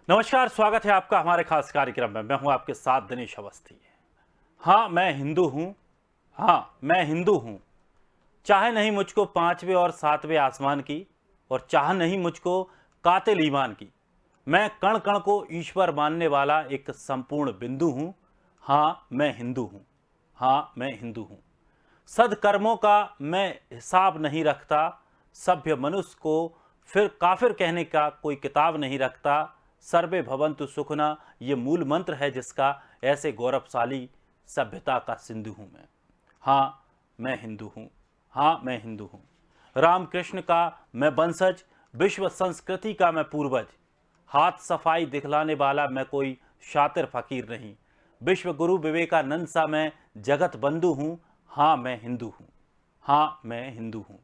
नमस्कार, स्वागत है आपका हमारे खास कार्यक्रम में। मैं हूं आपके साथ दिनेश अवस्थी। हाँ, मैं हिंदू हूं। हाँ, मैं हिंदू हूं। चाहे नहीं मुझको पांचवें और सातवें आसमान की, और चाह नहीं मुझको कातिल ईमान की। मैं कण कण को ईश्वर मानने वाला एक संपूर्ण बिंदु हूं। हाँ, मैं हिंदू हूं। हाँ, मैं हिंदू हूं। सदकर्मों का मैं हिसाब नहीं रखता। सभ्य मनुष्य को फिर काफिर कहने का कोई किताब नहीं रखता। सर्वे भवन्तु सुखना ये मूल मंत्र है जिसका, ऐसे गौरवशाली सभ्यता का सिंधु हूं मैं। हाँ, मैं हिंदू हूं। हाँ, मैं हिंदू हूं। रामकृष्ण का मैं वंशज, विश्व संस्कृति का मैं पूर्वज। हाथ सफाई दिखलाने वाला मैं कोई शातिर फकीर नहीं। विश्व गुरु विवेकानंद सा मैं जगत बंधु हूं। हाँ, मैं हिंदू हूं। हाँ, मैं हिंदू हूं।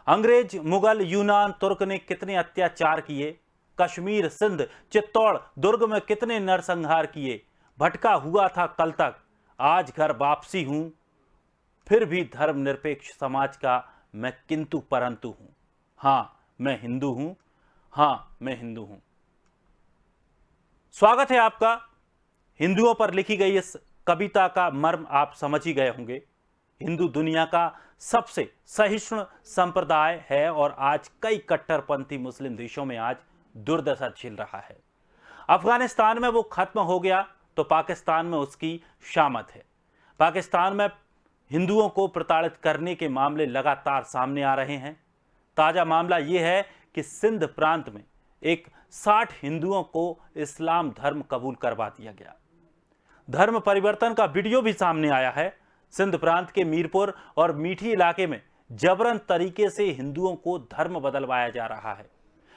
अंग्रेज, मुगल, यूनान, तुर्क ने कितने अत्याचार किए। कश्मीर, सिंध, चित्तौड़, दुर्ग में कितने नरसंहार किए। भटका हुआ था कल तक, आज घर वापसी हूं। फिर भी धर्मनिरपेक्ष समाज का मैं किंतु परंतु हूं। हाँ, मैं हिंदू हूं। हाँ, मैं हिंदू हूं। स्वागत है आपका। हिंदुओं पर लिखी गई इस कविता का मर्म आप समझ ही गए होंगे। हिंदू दुनिया का सबसे सहिष्णु संप्रदाय है और आज कई कट्टरपंथी मुस्लिम देशों में आज दुर्दशा झेल रहा है। अफगानिस्तान में वो खत्म हो गया तो पाकिस्तान में उसकी शामत है। पाकिस्तान में हिंदुओं को प्रताड़ित करने के मामले लगातार सामने आ रहे हैं। ताजा मामला यह है कि सिंध प्रांत में एक 60 हिंदुओं को इस्लाम धर्म कबूल करवा दिया गया। धर्म परिवर्तन का वीडियो भी सामने आया है। सिंध प्रांत के मीरपुर और मीठी इलाके में जबरन तरीके से हिंदुओं को धर्म बदलवाया जा रहा है।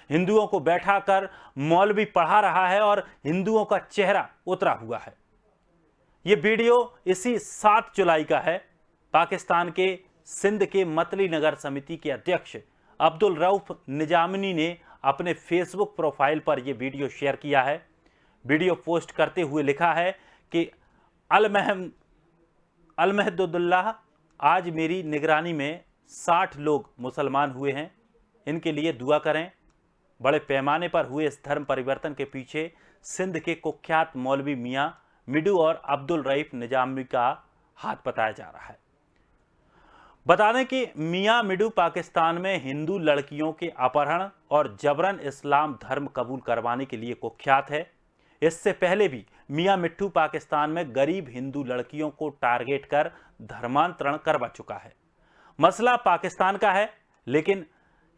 हिंदुओं को बैठाकर मौलवी पढ़ा रहा है और हिंदुओं का चेहरा उतरा हुआ है। यह वीडियो इसी 7 जुलाई का है। पाकिस्तान के सिंध के मतली नगर समिति के अध्यक्ष अब्दुल रऊफ निजामनी ने अपने फेसबुक प्रोफाइल पर यह वीडियो शेयर किया है। वीडियो पोस्ट करते हुए लिखा है कि अलमहदुल्लाह, आज मेरी निगरानी में 60 लोग मुसलमान हुए हैं, इनके लिए दुआ करें। बड़े पैमाने पर हुए इस धर्म परिवर्तन के पीछे सिंध के कुख्यात मौलवी मियां मिडू और अब्दुल रईफ निजामी का हाथ बताया जा रहा है। बता दें कि मियां मिडू पाकिस्तान में हिंदू लड़कियों के अपहरण और जबरन इस्लाम धर्म कबूल करवाने के लिए कुख्यात है। इससे पहले भी मियां मिट्ठू पाकिस्तान में गरीब हिंदू लड़कियों को टारगेट कर धर्मांतरण करवा चुका है। मसला पाकिस्तान का है, लेकिन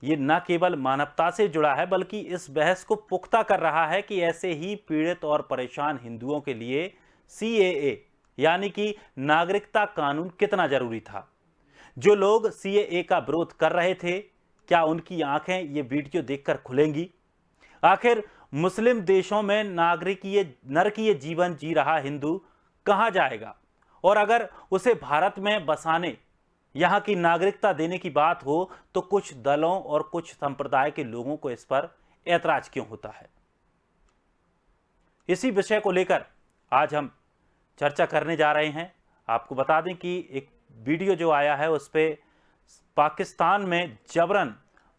ये न केवल मानवता से जुड़ा है बल्कि इस बहस को पुख्ता कर रहा है कि ऐसे ही पीड़ित और परेशान हिंदुओं के लिए सीएए यानी कि नागरिकता कानून कितना जरूरी था। जो लोग सीएए का विरोध कर रहे थे, क्या उनकी आंखें ये वीडियो देखकर खुलेंगी? आखिर मुस्लिम देशों में नरकीय जीवन जी रहा हिंदू कहां जाएगा? और अगर उसे भारत में बसाने, यहां की नागरिकता देने की बात हो तो कुछ दलों और कुछ संप्रदाय के लोगों को इस पर ऐतराज क्यों होता है? इसी विषय को लेकर आज हम चर्चा करने जा रहे हैं। आपको बता दें कि एक वीडियो जो आया है उस पर पाकिस्तान में जबरन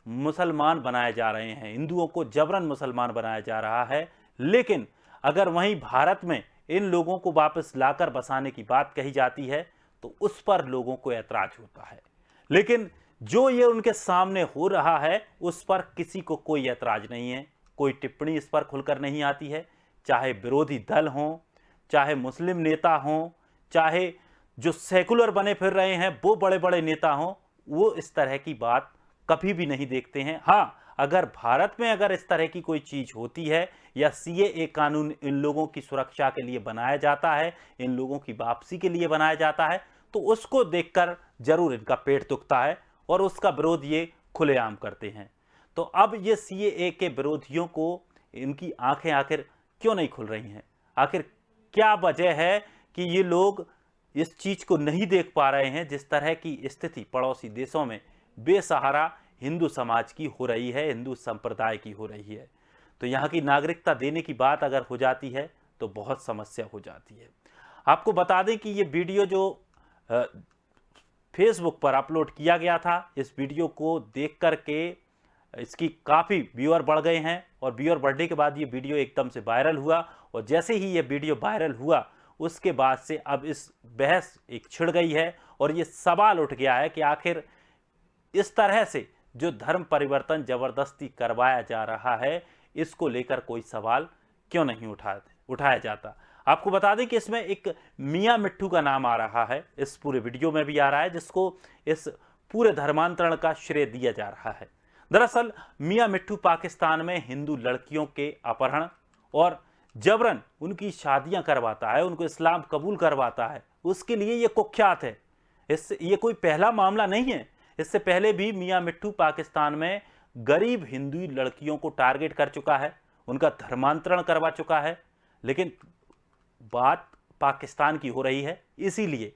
मुसलमान बनाए जा रहे हैं, हिंदुओं को जबरन मुसलमान बनाया जा रहा है। लेकिन अगर वहीं भारत में इन लोगों को वापस लाकर बसाने की बात कही जाती है तो उस पर लोगों को ऐतराज होता है। लेकिन जो ये उनके सामने हो रहा है उस पर किसी को कोई ऐतराज नहीं है, कोई टिप्पणी इस पर खुलकर नहीं आती है। चाहे विरोधी दल हों, चाहे मुस्लिम नेता हों, चाहे जो सेकुलर बने फिर रहे हैं वो बड़े बड़े नेता हों, वो इस तरह की बात कभी भी नहीं देखते हैं। हाँ, अगर भारत में अगर इस तरह की कोई चीज होती है या सीएए कानून इन लोगों की सुरक्षा के लिए बनाया जाता है, इन लोगों की वापसी के लिए बनाया जाता है, तो उसको देखकर जरूर इनका पेट दुखता है और उसका विरोध ये खुलेआम करते हैं। तो अब ये सीएए के विरोधियों को इनकी आंखें आखिर क्यों नहीं खुल रही हैं? आखिर क्या वजह है कि ये लोग इस चीज को नहीं देख पा रहे हैं? जिस तरह की स्थिति पड़ोसी देशों में बेसहारा हिंदू समाज की हो रही है, हिंदू संप्रदाय की हो रही है, तो यहाँ की नागरिकता देने की बात अगर हो जाती है तो बहुत समस्या हो जाती है। आपको बता दें कि ये वीडियो जो फेसबुक पर अपलोड किया गया था, इस वीडियो को देख करके इसकी काफ़ी व्यूअर बढ़ गए हैं और व्यूअर बढ़ने के बाद ये वीडियो एकदम से वायरल हुआ और जैसे ही ये वीडियो वायरल हुआ उसके बाद से अब इस बहस एक छिड़ गई है और ये सवाल उठ गया है कि आखिर इस तरह से जो धर्म परिवर्तन जबरदस्ती करवाया जा रहा है इसको लेकर कोई सवाल क्यों नहीं उठाया जाता। आपको बता दें कि इसमें एक मियां मिट्ठू का नाम आ रहा है, इस पूरे वीडियो में भी आ रहा है, जिसको इस पूरे धर्मांतरण का श्रेय दिया जा रहा है। दरअसल मियां मिट्ठू पाकिस्तान में हिंदू लड़कियों के अपहरण और जबरन उनकी शादियां करवाता है, उनको इस्लाम कबूल करवाता है, उसके लिए ये कुख्यात है। इससे ये कोई पहला मामला नहीं है, इससे पहले भी मियां मिट्ठू पाकिस्तान में गरीब हिंदू लड़कियों को टारगेट कर चुका है, उनका धर्मांतरण करवा चुका है। लेकिन बात पाकिस्तान की हो रही है, इसीलिए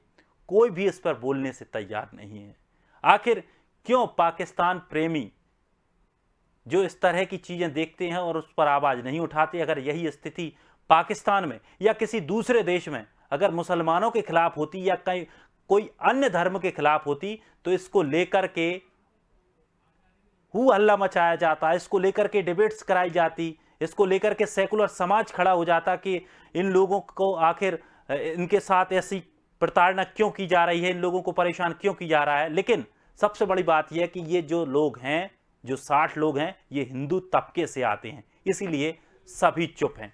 कोई भी इस पर बोलने से तैयार नहीं है। आखिर क्यों पाकिस्तान प्रेमी जो इस तरह की चीजें देखते हैं और उस पर आवाज नहीं उठाते? अगर यही स्थिति पाकिस्तान में या किसी दूसरे देश में अगर मुसलमानों के खिलाफ होती या कहीं कोई अन्य धर्म के खिलाफ होती तो इसको लेकर के हल्ला मचाया जाता, इसको लेकर के डिबेट्स कराई जाती, इसको लेकर के सेकुलर समाज खड़ा हो जाता कि इन लोगों को आखिर इनके साथ ऐसी प्रताड़ना क्यों की जा रही है, इन लोगों को परेशान क्यों किया जा रहा है। लेकिन सबसे बड़ी बात यह है कि ये जो लोग हैं, जो 60 लोग हैं, ये हिंदू तबके से आते हैं, इसीलिए सभी चुप हैं।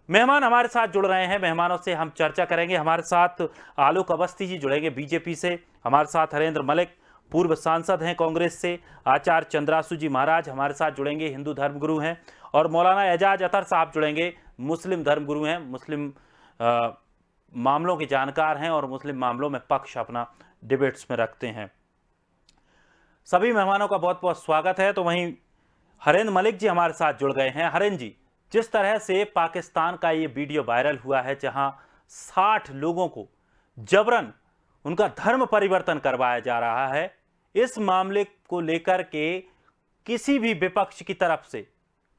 मेहमान हमारे साथ जुड़ रहे हैं, मेहमानों से हम चर्चा करेंगे। हमारे साथ आलोक अवस्थी जी जुड़ेंगे बीजेपी से, हमारे साथ हरेंद्र मलिक पूर्व सांसद हैं कांग्रेस से, आचार्य चंद्रासु जी महाराज हमारे साथ जुड़ेंगे, हिंदू धर्मगुरु हैं, और मौलाना एजाज अतर साहब जुड़ेंगे, मुस्लिम धर्मगुरु हैं, मुस्लिम मामलों के जानकार हैं और मुस्लिम मामलों में पक्ष अपना डिबेट्स में रखते हैं। सभी मेहमानों का बहुत बहुत स्वागत है। तो वहीं हरेंद्र मलिक जी हमारे साथ जुड़ गए हैं। हरेंद्र जी, जिस तरह से पाकिस्तान का ये वीडियो वायरल हुआ है जहां 60 लोगों को जबरन उनका धर्म परिवर्तन करवाया जा रहा है, इस मामले को लेकर के किसी भी विपक्ष की तरफ से,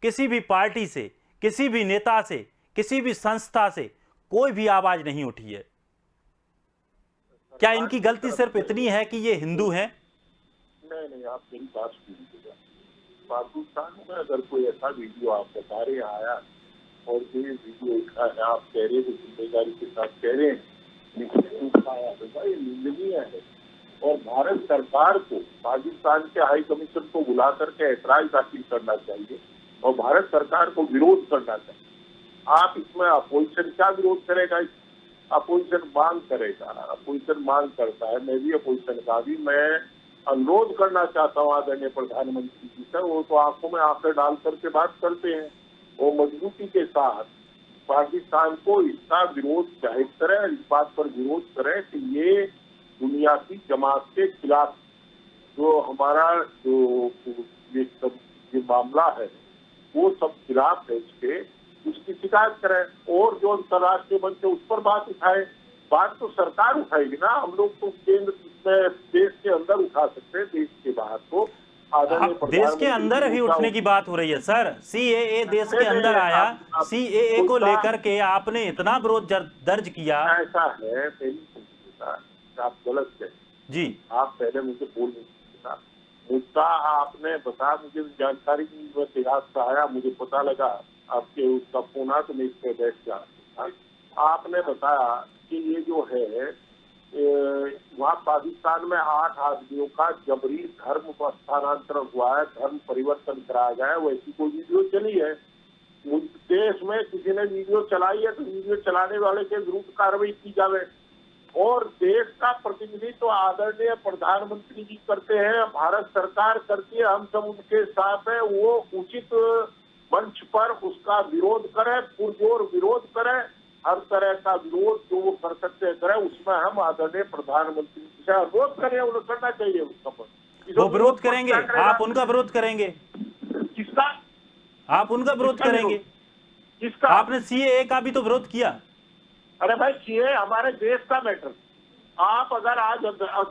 किसी भी पार्टी से, किसी भी नेता से, किसी भी संस्था से कोई भी आवाज नहीं उठी है। क्या इनकी गलती सिर्फ इतनी है कि ये हिंदू हैं? नहीं, आप मेरी बात सुनिएगा। पाकिस्तान में अगर कोई ऐसा वीडियो आप बता रहे आया और ये वीडियो आप कह रहे हैं जिम्मेदारी के साथ कह रहे हैं, ये निंदनीय है और भारत सरकार को पाकिस्तान के हाई कमीशन को बुला करके ऐतराज दाखिल करना चाहिए और भारत सरकार को विरोध करना चाहिए। आप इसमें अपोजिशन क्या विरोध करेगा? अपोजिशन मांग करेगा, अपोजिशन मांग करता है। मैं भी अपोजिशन का भी मैं अनुरोध करना चाहता हूँ आदरणीय प्रधानमंत्री जी से, वो तो आंखों में आंखें डाल करके बात करते हैं, वो मजबूती के साथ पाकिस्तान को इसका विरोध जाहिर करें, इस बात पर विरोध करें कि ये दुनिया की जमात के खिलाफ जो हमारा जो ये मामला है वो सब खिलाफ है, उसकी शिकायत करें और जो अंतर्राष्ट्रीय मंच है उस पर बात उठाए। बात तो सरकार उठाएगी ना, हम लोग तो केंद्र में देश के अंदर उठा सकते हैं, देश के बाहर तो देश के अंदर भी उठने की बात हो रही है सर। सीएए देश के अंदर आया, सीएए को लेकर के आपने इतना विरोध दर्ज किया। ऐसा है, आप गलत है जी, आप पहले मुझे बोल नहीं सकता। मुद्दा आपने बताया, मुझे जानकारी इतिहास से आया, मुझे पता लगा आपके उसका फोन आ तो मैं इस पर बैठ गया। आपने बताया कि ये जो है वहाँ पाकिस्तान में 8 आदमियों का जबरी धर्म स्थानांतरण हुआ है, धर्म परिवर्तन कराया गया है, वैसी कोई वीडियो चली है देश में? किसी ने वीडियो चलाई है तो वीडियो चलाने वाले के विरुद्ध कार्रवाई की जाए और देश का प्रतिनिधित्व तो आदरणीय प्रधानमंत्री जी करते हैं, भारत सरकार करती है, हम सब उनके साथ है। वो उचित मंच पर उसका विरोध करें, पुरजोर विरोध करें, हर तरह का विरोध जो वो कर सकते करें, उसमें हम आदरणीय प्रधानमंत्री से अनुरोध करें, उन्हें करना चाहिए उसका पर। वो विरोध करेंगे, आप उनका विरोध करेंगे? किसका? आप उनका विरोध करेंगे? किसका? आपने सीएए का भी तो विरोध किया। अरे भाई, सीएए हमारे देश का मैटर। आप अगर आज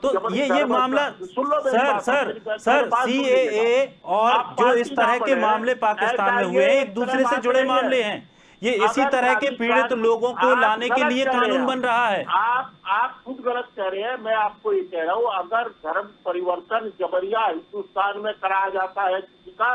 तो ये मामला सुन लो सर सीएए और जो इस तरह के मामले पाकिस्तान में हुए हैं, एक दूसरे से जुड़े मामले हैं। ये इसी अगर तरह के पीड़ित लोगों को आप लाने के गलत लिए कह रहे कानून हैं। बन रहा है। आप खुद गलत कह रहे हैं। मैं आपको ये कह रहा हूँ, अगर धर्म परिवर्तन जबरिया हिंदुस्तान में कराया जाता है किसी का,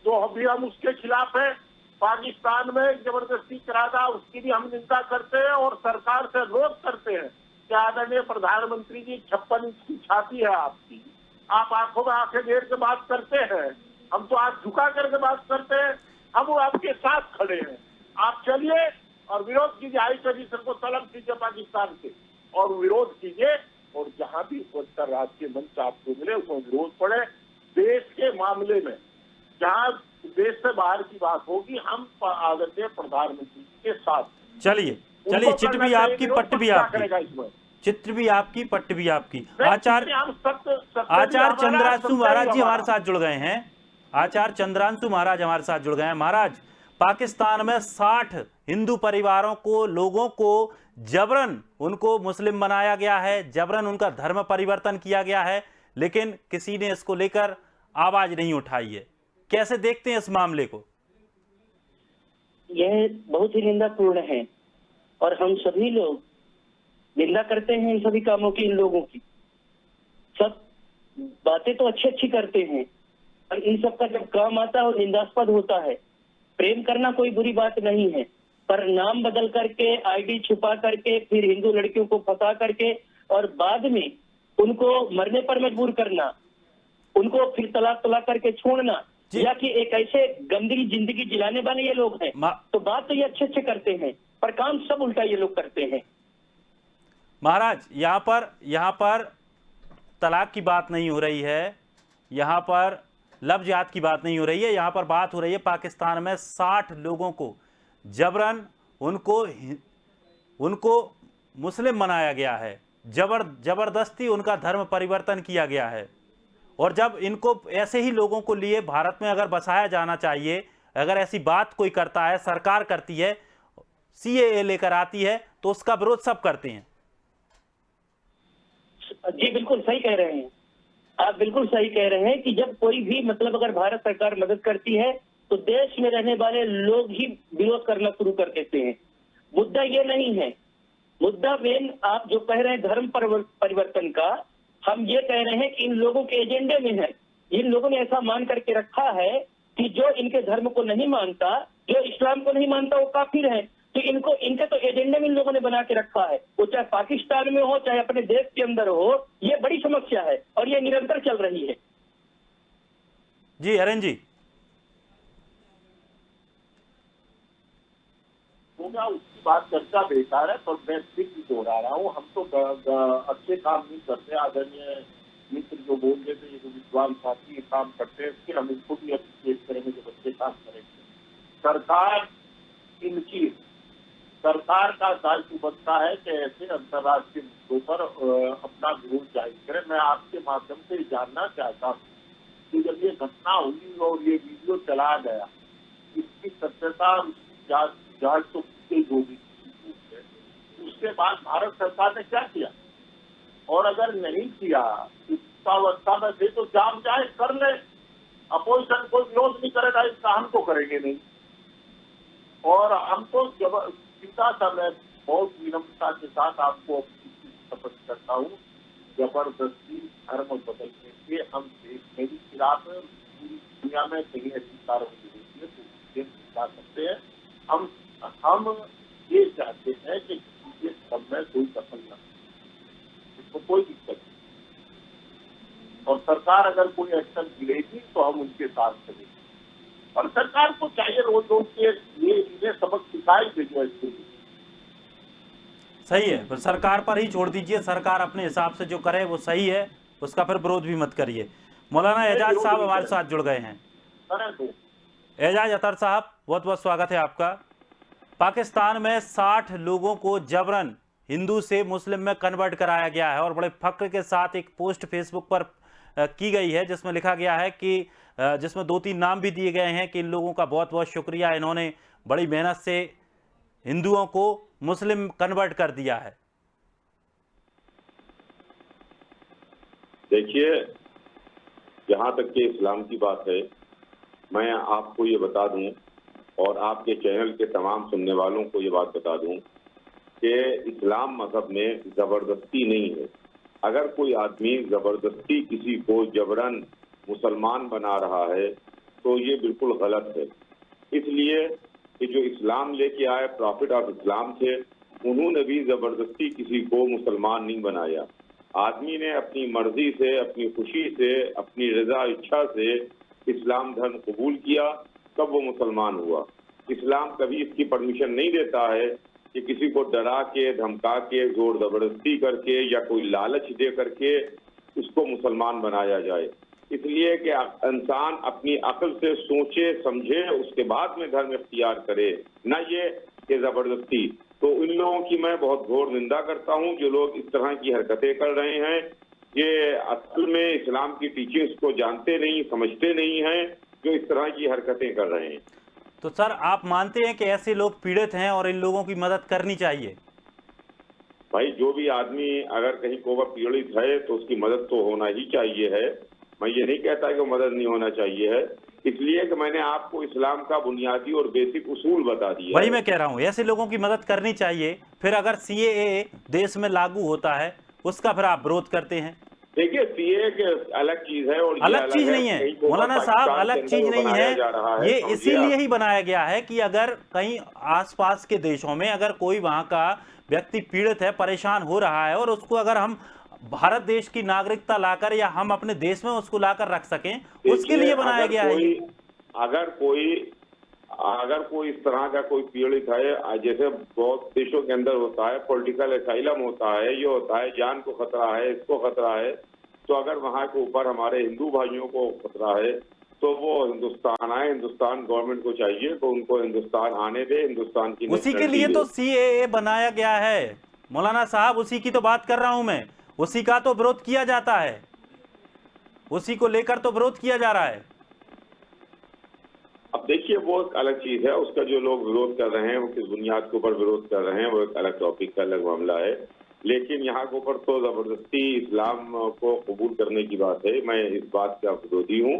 तो अभी हम उसके खिलाफ हैं। पाकिस्तान में जबरदस्ती कराना, उसकी भी हम निंदा करते हैं और सरकार से अनुरोध करते हैं कि आदरणीय प्रधानमंत्री जी, 56 इंच की छाती है आपकी, आप आंखों में आंखें गेर के बात करते हैं, हम तो आंख झुका करके बात करते हैं, हम वो आपके साथ खड़े हैं। आप चलिए और विरोध कीजिए, हाई कमीशन को तलब कीजिए पाकिस्तान के और विरोध कीजिए, और जहां भी अंतर्राष्ट्रीय मंच आपको मिले उसमें विरोध पड़े। देश के मामले में जहां देश से बाहर की बात होगी, हम आदरणीय प्रधानमंत्री के साथ। चलिए उनको चिट करना भी चाहिए आपकी, विरोध, पट्ट भी क्या आपकी, करेगा इसमें? चित्र भी आपकी, पट्ट भी आपकी। नहीं, आचार्य हम सत्य भी आचार्य हमारा, चंद्रांशु सत्य भी महाराज जी हमारे हमारा। साथ जुड़ गए हैं। आचार्य चंद्रांशु महाराज हमारे साथ जुड़ गए हैं। महाराज, पाकिस्तान में 60 हिंदू परिवारों को, लोगों को जबरन उनको मुस्लिम बनाया गया है, जबरन उनका धर्म परिवर्तन किया गया है, लेकिन किसी ने इसको लेकर आवाज नहीं उठाई है। कैसे देखते हैं इस मामले को? यह बहुत ही निंदापूर्ण है और हम सभी लोग निंदा करते हैं इन सभी कामों की, इन लोगों की। सब बातें तो अच्छी अच्छी करते हैं, और इन सब का जब काम आता है वो निंदास्पद होता है। प्रेम करना कोई बुरी बात नहीं है, पर नाम बदल करके, आईडी छुपा करके, फिर हिंदू लड़कियों को फंसा करके और बाद में उनको मरने पर मजबूर करना, उनको फिर तलाक करके छोड़ना, या कि एक ऐसे गंदगी जिंदगी जिलाने वाले ये लोग हैं। तो बात तो ये अच्छे अच्छे करते हैं, पर काम सब उल्टा ये लोग करते हैं। महाराज, यहाँ पर तलाक की बात नहीं हो रही है, यहाँ पर लव जिहाद की बात नहीं हो रही है, यहाँ पर बात हो रही है पाकिस्तान में 60 लोगों को जबरन उनको मुस्लिम बनाया गया है, जबरदस्ती उनका धर्म परिवर्तन किया गया है। और जब इनको, ऐसे ही लोगों को लिए भारत में अगर बसाया जाना चाहिए, अगर ऐसी बात कोई करता है, सरकार करती है, सीएए लेकर आती है, तो उसका विरोध सब करते हैं। जी बिल्कुल सही कह रहे हैं आप, बिल्कुल सही कह रहे हैं कि जब कोई भी मतलब अगर भारत सरकार मदद करती है तो देश में रहने वाले लोग ही विरोध करना शुरू कर देते हैं। मुद्दा ये नहीं है, मुद्दा मेन आप जो कह रहे हैं धर्म परिवर्तन का, हम ये कह रहे हैं कि इन लोगों के एजेंडे में है। इन लोगों ने ऐसा मान करके रखा है कि जो इनके धर्म को नहीं मानता, जो इस्लाम को नहीं मानता, वो काफिर है। तो इनके तो एजेंडे में इन लोगों ने बना के रखा है, वो चाहे पाकिस्तान में हो चाहे अपने देश के अंदर हो। ये बड़ी समस्या है और ये निरंतर चल रही है। जी हरेन जी, होगा उसकी बात चर्चा बेकार है, पर मैं फिर भी दोहरा रहा हूँ, हम तो अच्छे काम नहीं करते। आदरणीय मित्र जो बोल रहे थे, ये जो विद्वान साथी काम करते हैं, फिर हम इनको भी अप्रिशिएट करेंगे जब अच्छे काम करेंगे। सरकार का दायित्व बनता है कि ऐसे अंतर्राष्ट्रीय मुद्दों पर अपना विरोध जाहिर करे। मैं आपके माध्यम से जानना चाहता हूँ कि जब ये घटना हुई और ये वीडियो चलाया गया, इसकी सत्यता, उसकी जांच तो की गई होगी, उसके बाद भारत सरकार ने क्या किया? और अगर नहीं किया, इस अवस्था में थे तो जाम जाए कर ले, अपोजिशन कोई विरोध नहीं करेगा, इसका हम तो करेंगे नहीं। और हम तो सीधा सा, मैं बहुत विनम्रता के साथ आपको शपथ करता हूँ, जबरदस्ती धर्म बदलने के हम देश में भी खिलाफ है, पूरी दुनिया में कहीं ऐसी कार्रवाई होती है तो दिखा सकते हैं। हम ये चाहते हैं कि किसी के सब में कोई दखल न, इसको कोई दिक्कत नहीं, और सरकार अगर कोई एक्शन लेगी तो हम उनके साथ चलेंगे। और सरकार को चाहिए रोज रोज के ये चीजें सबक सिखाई दे जो इसके लिए सही है, पर सरकार पर ही छोड़ दीजिए, सरकार अपने हिसाब से जो करे वो सही है, उसका फिर विरोध भी मत करिए। मौलाना एजाज साहब हमारे साथ जुड़ गए हैं। एजाज अतर साहब, बहुत बहुत स्वागत है आपका। पाकिस्तान में 60 लोगों को जबरन हिंदू से मुस्लिम में कन्वर्ट कराया गया है और बड़े फख्र के साथ एक पोस्ट फेसबुक पर की गई है जिसमें लिखा गया है कि, जिसमें 2-3 नाम भी दिए गए हैं कि इन लोगों का बहुत बहुत शुक्रिया, इन्होंने बड़ी मेहनत से हिंदुओं को मुस्लिम कन्वर्ट कर दिया है। देखिए, जहाँ तक कि इस्लाम की बात है, मैं आपको ये बता दूं और आपके चैनल के तमाम सुनने वालों को ये बात बता दूं कि इस्लाम मजहब में जबरदस्ती नहीं है। अगर कोई आदमी जबरदस्ती किसी को जबरन मुसलमान बना रहा है तो ये बिल्कुल गलत है। इसलिए कि जो इस्लाम लेके आए प्रॉफिट ऑफ इस्लाम थे, उन्होंने भी जबरदस्ती किसी को मुसलमान नहीं बनाया। आदमी ने अपनी मर्जी से, अपनी खुशी से, अपनी रजा इच्छा से इस्लाम धर्म कबूल किया, तब वो मुसलमान हुआ। इस्लाम कभी इसकी परमिशन नहीं देता है कि किसी को डरा के, धमका के, जोर जबरदस्ती करके या कोई लालच दे करके उसको मुसलमान बनाया जाए। इसलिए कि इंसान अपनी अक्ल से सोचे समझे उसके बाद में धर्म इख्तियार करे, न ये कि जबरदस्ती। तो इन लोगों की मैं बहुत घोर निंदा करता हूँ जो लोग इस तरह की हरकतें कर रहे हैं। ये असल में इस्लाम की टीचिंग्स को जानते नहीं, समझते नहीं हैं, जो इस तरह की हरकतें कर रहे हैं। तो सर, आप मानते हैं कि ऐसे लोग पीड़ित हैं और इन लोगों की मदद करनी चाहिए? भाई, जो भी आदमी अगर कहीं को पीड़ित है तो उसकी मदद तो होना ही चाहिए है। मैं ये नहीं कहता कि मदद नहीं होना चाहिए है, इसलिए कि मैंने आपको इस्लाम का बुनियादी और बेसिक उसूल बता दिया। वही मैं कह रहा हूँ, ऐसे लोगों की मदद करनी चाहिए। फिर अगर सीएए देश में लागू होता है उसका फिर आप विरोध करते हैं। देखिए, सीए के अलग चीज है और अलग चीज नहीं है मौलाना साहब, अलग चीज नहीं है। ये इसीलिए ही बनाया गया है कि अगर कहीं आसपास के देशों में अगर कोई वहां का व्यक्ति पीड़ित है, परेशान हो रहा है, और उसको अगर हम भारत देश की नागरिकता लाकर या हम अपने देश में उसको लाकर रख सकें, उसके लिए बनाया गया है। अगर कोई इस तरह का कोई पीड़ित है, जैसे बहुत देशों के अंदर होता है, पॉलिटिकल असाइलम होता है, ये होता है, जान को खतरा है, इसको खतरा है, तो अगर वहां के ऊपर हमारे हिंदू भाइयों को खतरा है तो वो हिंदुस्तान आए। हिंदुस्तान गवर्नमेंट को चाहिए तो उनको हिंदुस्तान आने दे, हिंदुस्तान की उसी के लिए तो सीएए बनाया गया है मौलाना साहब, उसी की तो बात कर रहा हूं मैं। उसी का तो विरोध किया जाता है, उसी को लेकर तो विरोध किया जा रहा है। अब देखिए, वो एक अलग चीज है, उसका जो लोग विरोध कर रहे हैं वो किस बुनियाद के ऊपर विरोध कर रहे हैं वो एक अलग टॉपिक का अलग मामला है। लेकिन यहाँ के ऊपर तो जबरदस्ती इस्लाम को कबूल करने की बात है। मैं इस बात का विरोधी हूँ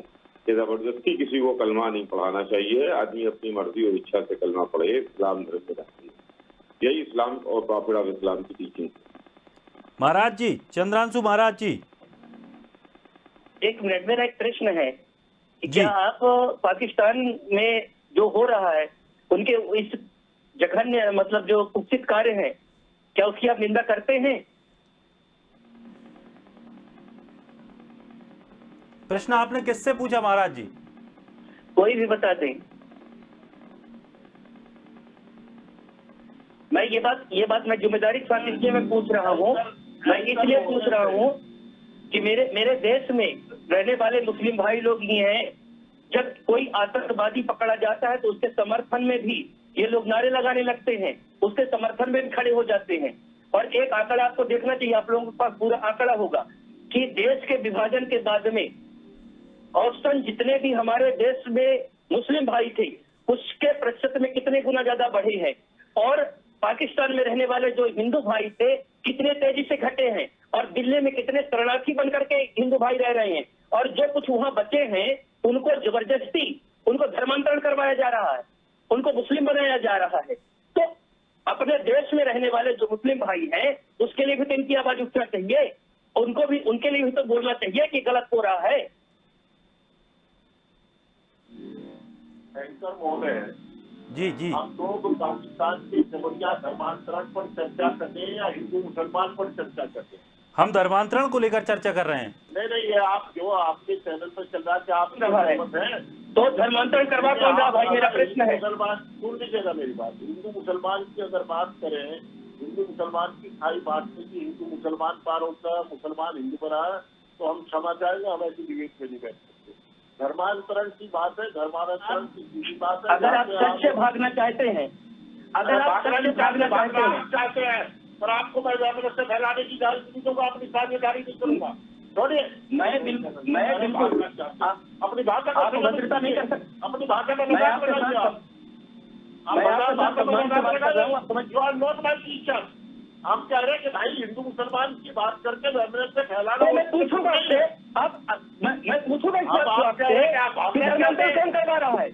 कि जबरदस्ती किसी को कलमा नहीं पढ़ाना चाहिए। आदमी अपनी मर्जी और इच्छा से कलमा पढ़े, इस्लाम धर्म में रहती है। यही इस्लाम और प्रॉफिट ऑफ इस्लाम की टीचिंग। महाराज जी, चंद्रांशु महाराज जी, एक मिनट, मेरा एक प्रश्न है कि क्या आप पाकिस्तान में जो हो रहा है उनके इस जघन्य मतलब जो कुत्सित कार्य है, क्या उसकी आप निंदा करते हैं? प्रश्न आपने किससे पूछा महाराज जी? कोई भी बता दें। मैं ये बात मैं जिम्मेदारी के साथ इसलिए मैं पूछ रहा हूँ, मैं इसलिए पूछ रहा हूँ कि मेरे देश में रहने वाले मुस्लिम भाई लोग ये हैं, जब कोई आतंकवादी पकड़ा जाता है तो उसके समर्थन में भी ये लोग नारे लगाने लगते हैं, उसके समर्थन में भी खड़े हो जाते हैं। और एक आंकड़ा आपको देखना चाहिए, आप लोगों के पास पूरा आंकड़ा होगा कि देश के विभाजन के बाद में औसतन जितने भी हमारे देश में मुस्लिम भाई थे उसके प्रतिशत में कितने गुना ज्यादा बढ़े हैं, और पाकिस्तान में रहने वाले जो हिंदू भाई थे कितने तेजी से घटे हैं, और दिल्ली में कितने शरणार्थी बनकर के हिंदू भाई रह रहे हैं, और जो कुछ वहां बचे हैं उनको जबरदस्ती उनको धर्मांतरण करवाया जा रहा है, उनको मुस्लिम बनाया जा रहा है। तो अपने देश में रहने वाले जो मुस्लिम भाई हैं उसके लिए भी तो इनकी आवाज उठना चाहिए, उनको भी, उनके लिए भी तो बोलना चाहिए कि गलत हो रहा है। एंकर महोदय, जी जी, हम लोग पाकिस्तान के जबरिया धर्मांतरण पर चर्चा करते हैं या हिंदू मुसलमान पर चर्चा करते हैं? हम धर्मांतरण को लेकर चर्चा कर रहे हैं। नहीं, ये आप जो आपके चैनल पर चल रहा है, आप हैं तो धर्मांतरण करवा कौन रहा भाई, मेरा प्रश्न है। मुसलमान सुन लीजिएगा मेरी बात। हिंदू मुसलमान की अगर बात करें, हिंदू मुसलमान की खाई बात में कि हिंदू मुसलमान पार होता है, मुसलमान हिंदू बना है, तो हम क्षमा चाहेंगे, हम ऐसी डिबेट में नहीं बैठ सकते। धर्मांतरण की बात है, धर्मांतरण की सीधी बात है। अगर आप सच से भागना चाहते हैं, अगर आप सच से भागना चाहते हैं, पर आपको मैं जबरदस्ती फैलाने की इजाजत नहीं दूंगा, अपनी साझेदारी नहीं करूंगा। मैं बिल्कुल अपनी भाषा आप भद्रता नहीं कर सकते, अपनी भाषा में मैं आपके साथ you are not my teacher. हम कह रहे हैं कि भाई हिंदू मुसलमान की बात करके वैमनस्य से फैलाना। तो मैं पूछूंगा आपसे, मैं पूछूंगा इस बात को आपसे कि धर्मांतर कौन करवा रहा है?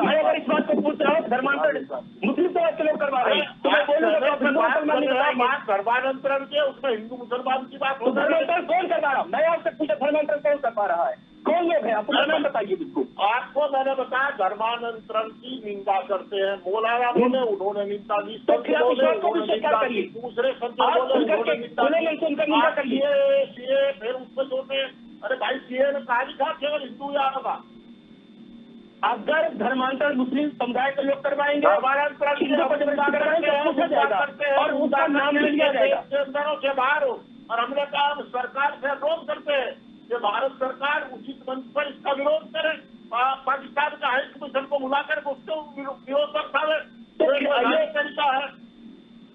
मैं अगर इस बात को पूछ रहा हूँ धर्मांतर मुस्लिम समाज के लोग करवा रहे हैं, तो मैं बोलूंगा तो आप हिंदू मुसलमान नहीं बताएंगे। धर्मांतरण के उसमें हिंदू मुसलमान की बात तो धर्मांतर कौन करवा रहा है? मैं आपसे पूछा धर्मांतर कौन करवा रहा है? कौन लोग हैं? आपको नाम बताइए बिल्कुल। आपको मैंने बताया धर्मांतरण की निंदा करते हैं, मौलाना बोले उन्होंने निंदा की, तो फिर आप इस बात को भी स्वीकार करिए। दूसरे संत आप बोले उनका उन्होंने निंदा की। उनका निंदा करिए। सीए फिर उसमें जोड़ते, अरे भाई सीए ने कहा लिखा केवल हिंदू या होगा। अगर धर्मांतर मुस्लिम समुदाय के लोग करवाएंगे, धर्मांतरण हिंदू को जबरदस्ती करवाएंगे तो पूछा जाएगा और उसका नाम ले लिया जाएगा। अंदरों से बाहर हो, और हमने कहा हम सरकार से अनुरोध करते हैं कि भारत सरकार उचित मंच पर इसका विरोध करे, पाकिस्तान का हाई कमीशन को बुलाकर उसको विरोध दर्शावे। तो ये तरीका है,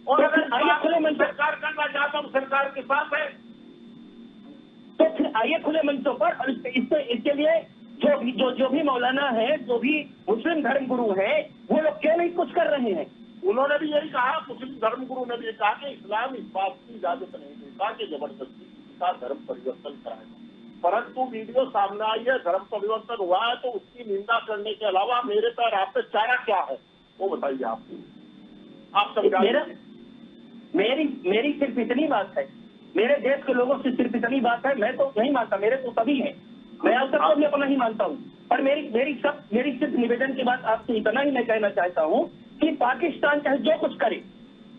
और अगर खुले मंच सरकार करना चाहता हूँ सरकार के साथ है, तो फिर आइए खुले मंचों पर। और इसके लिए जो भी मौलाना है, जो भी मुस्लिम धर्म गुरु है, वो लोग क्यों नहीं कुछ कर रहे हैं? उन्होंने भी यही कहा, मुस्लिम धर्म गुरु ने भी कहा कि इस्लाम इस बात की इजाजत नहीं देता कि जबरदस्ती किसी का धर्म परिवर्तन कराएगा। परंतु वीडियो सामने आई है, धर्म परिवर्तन हुआ है, तो उसकी निंदा करने के अलावा मेरे पर आप पे चारा क्या है वो बताइए। आप समझाइए। मेरी सिर्फ इतनी बात है, मेरे देश के लोगों से सिर्फ इतनी बात है। मैं तो नहीं मानता, मेरे तो सभी है, मैं आप सबको भी अपना ही मानता हूँ, पर मेरी सिर्फ निवेदन की बात आपसे इतना ही मैं कहना चाहता हूँ कि पाकिस्तान चाहे जो कुछ करे,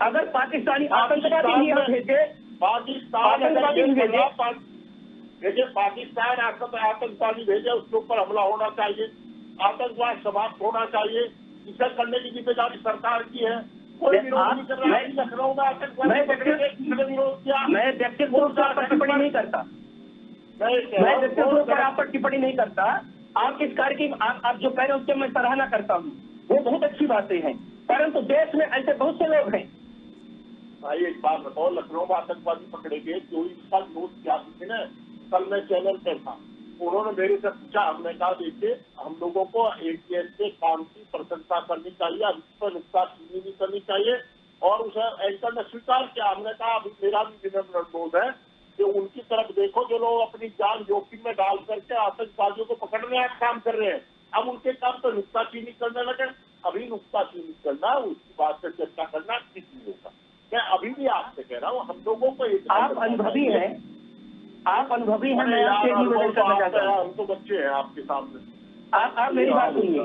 अगर पाकिस्तानी आतंकवादी यहाँ भेजे, आतंकवादी भेजे, पाकिस्तान आतंकवादी भेजे, उसके ऊपर हमला होना चाहिए, आतंकवाद समाप्त होना चाहिए। इसे करने की जिम्मेदारी सरकार की है। कोई विरोध नहीं कर रहा है। लखनऊ में आतंकवादी विरोध किया, मैं व्यक्तिगत रूप से आप पर टिप्पणी नहीं करता, मैं व्यक्तिगत रूप पर आप पर टिप्पणी नहीं करता। आप इस कार्य की आप जो कह रहे हैं उसकी मैं सराहना करता हूँ, वो बहुत अच्छी बातें हैं, परंतु देश में ऐसे बहुत से लोग हैं। भाई एक बात बताओ, लखनऊ में आतंकवादी पकड़े गए, जो इसका दोस्त क्या थी ना, कल मैं चैनल पर था, उन्होंने मेरे से पूछा, हमने कहा देखिए हम लोगों को एटीएस के काम की प्रशंसा करनी चाहिए, अब इस पर नुकताचीनी नहीं करनी चाहिए, और उसे एंकर ने स्वीकार किया। हमने कहा अभी मेरा भी विनम्र अनुरोध है कि उनकी तरफ देखो जो लोग अपनी जान जोखिम में डाल करके आतंकवादियों को पकड़ने का काम कर रहे हैं, अब उनके काम पर नुकताचीनी करने लगे। अभी नुकताचीनी करना, उसकी बात पर चर्चा करना ठीक नहीं होगा। मैं अभी भी आपसे कह रहा हूँ, हम लोगों को आप अनुभवी हैं, आप अनुभवी हैं, मैं आपसे निवेदन करना चाहता हूं। हम तो बच्चे हैं आपके सामने। आप मेरी बात सुनिए।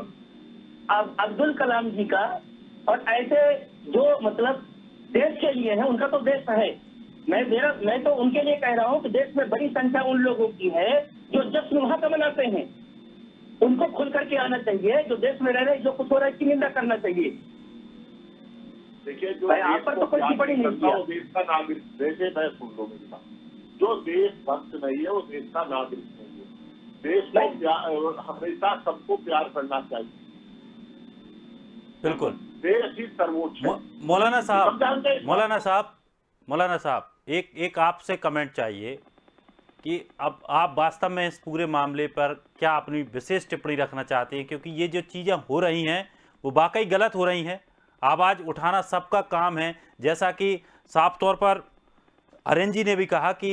अब अब्दुल कलाम जी का और ऐसे जो मतलब देश के लिए है, उनका तो देश है, मैं तो उनके लिए कह रहा हूँ कि देश में बड़ी संख्या उन लोगों की है जो जश्न वहां का मनाते हैं, उनको खुल करके आना चाहिए। जो देश में रह रहे, जो कुछ हो रहा है इसकी निंदा करना चाहिए। देखिए जो आप पर तो कोई टिप्पणी नहीं किया। देश का नागरिक, जैसे मैं सुन लो मेरी बात, जो देशभक्त नहीं है वो देश का नागरिक नहीं है। देश को हमेशा सबको प्यार करना चाहिए, बिल्कुल। देश ही सर्वोच्च है। मौलाना साहब एक आपसे कमेंट चाहिए कि अब आप वास्तव में इस पूरे मामले पर क्या अपनी विशेष टिप्पणी रखना चाहते हैं, क्योंकि ये जो चीज़ें हो रही हैं वो वाकई गलत हो रही हैं। आवाज़ उठाना सबका काम है, जैसा कि साफ तौर पर हरेन जी ने भी कहा कि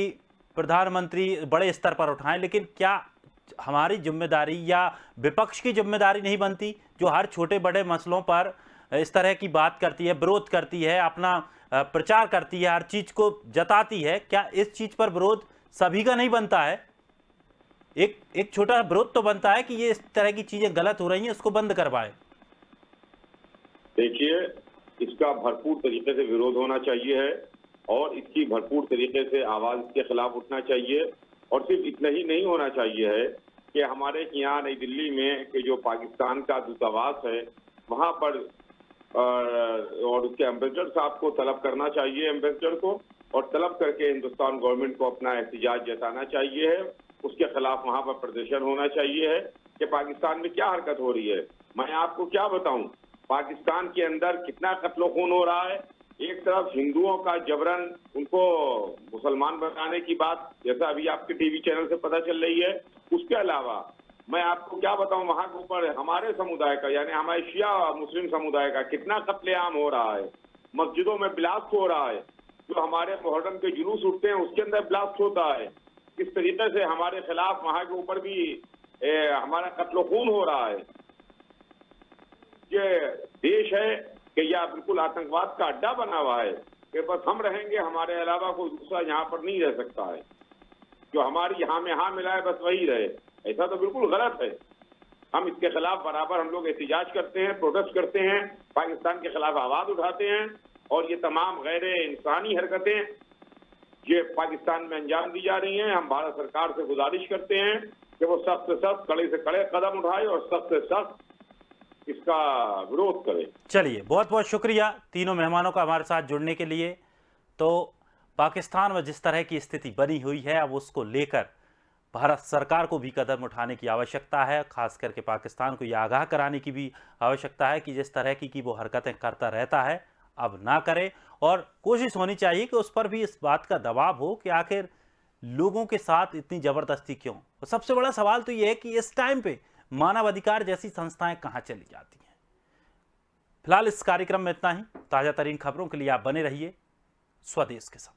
प्रधानमंत्री बड़े स्तर पर उठाएं, लेकिन क्या हमारी जिम्मेदारी या विपक्ष की जिम्मेदारी नहीं बनती जो हर छोटे बड़े मसलों पर इस तरह की बात करती है, विरोध करती है, अपना प्रचार करती है, हर चीज़ को जताती है? क्या इस चीज़ पर विरोध सभी का नहीं बनता है? एक छोटा विरोध तो बनता है कि ये इस तरह की चीज़ें गलत हो रही हैं, उसको बंद करवाए। देखिए, इसका भरपूर तरीके से विरोध होना चाहिए है और इसकी भरपूर तरीके से आवाज के खिलाफ उठना चाहिए। और सिर्फ इतना ही नहीं होना चाहिए है कि हमारे यहाँ नई दिल्ली में कि जो पाकिस्तान का दूतावास है वहाँ पर और उसके एम्बेसडर साहब को तलब करना चाहिए, एम्बेसडर को, और तलब करके हिंदुस्तान गवर्नमेंट को अपना एहतिजाज जताना चाहिए है। उसके खिलाफ वहाँ पर प्रदर्शन होना चाहिए है कि पाकिस्तान में क्या हरकत हो रही है। मैं आपको क्या बताऊं, पाकिस्तान के अंदर कितना कत्ल खून हो रहा है। एक तरफ हिंदुओं का जबरन उनको मुसलमान बनाने की बात, जैसा अभी आपके टीवी चैनल से पता चल रही है, उसके अलावा मैं आपको क्या बताऊं, वहां के ऊपर हमारे समुदाय का यानी हमारे शिया मुस्लिम समुदाय का कितना कत्लेआम हो रहा है, मस्जिदों में ब्लास्ट हो रहा है। जो हमारे मुहर्रम के जुलूस उठते हैं उसके अंदर ब्लास्ट होता है, किस तरीके से हमारे खिलाफ वहां के ऊपर भी हमारा कत्ल खून हो रहा है। ये देश है कि या बिल्कुल आतंकवाद का अड्डा बना हुआ है कि बस हम रहेंगे, हमारे अलावा कोई दूसरा यहाँ पर नहीं रह सकता है, जो हमारी यहाँ में हाँ मिला है बस वही रहे। ऐसा तो बिल्कुल गलत है। हम इसके खिलाफ बराबर हम लोग एहतिजाज करते हैं, प्रोटेस्ट करते हैं, पाकिस्तान के खिलाफ आवाज उठाते हैं, और ये तमाम गैर इंसानी हरकतें ये पाकिस्तान में अंजाम दी जा रही हैं। हम भारत सरकार से गुजारिश करते हैं कि वो सख्त से सख्त, कड़े से कड़े कदम उठाए और सख्त से सख्त इसका विरोध करे। चलिए, बहुत बहुत शुक्रिया तीनों मेहमानों का हमारे साथ जुड़ने के लिए। तो पाकिस्तान में जिस तरह की स्थिति बनी हुई है, अब उसको लेकर भारत सरकार को भी कदम उठाने की आवश्यकता है। खास करके पाकिस्तान को यह आगाह कराने की भी आवश्यकता है कि जिस तरह की वो हरकतें करता रहता है अब ना करे, और कोशिश होनी चाहिए कि उस पर भी इस बात का दबाव हो कि आखिर लोगों के साथ इतनी ज़बरदस्ती क्यों। और सबसे बड़ा सवाल तो ये है कि इस टाइम पे मानवाधिकार जैसी संस्थाएं कहाँ चली जाती हैं। फिलहाल इस कार्यक्रम में इतना ही। ताज़ा तरीन खबरों के लिए आप बने रहिए स्वदेश के साथ।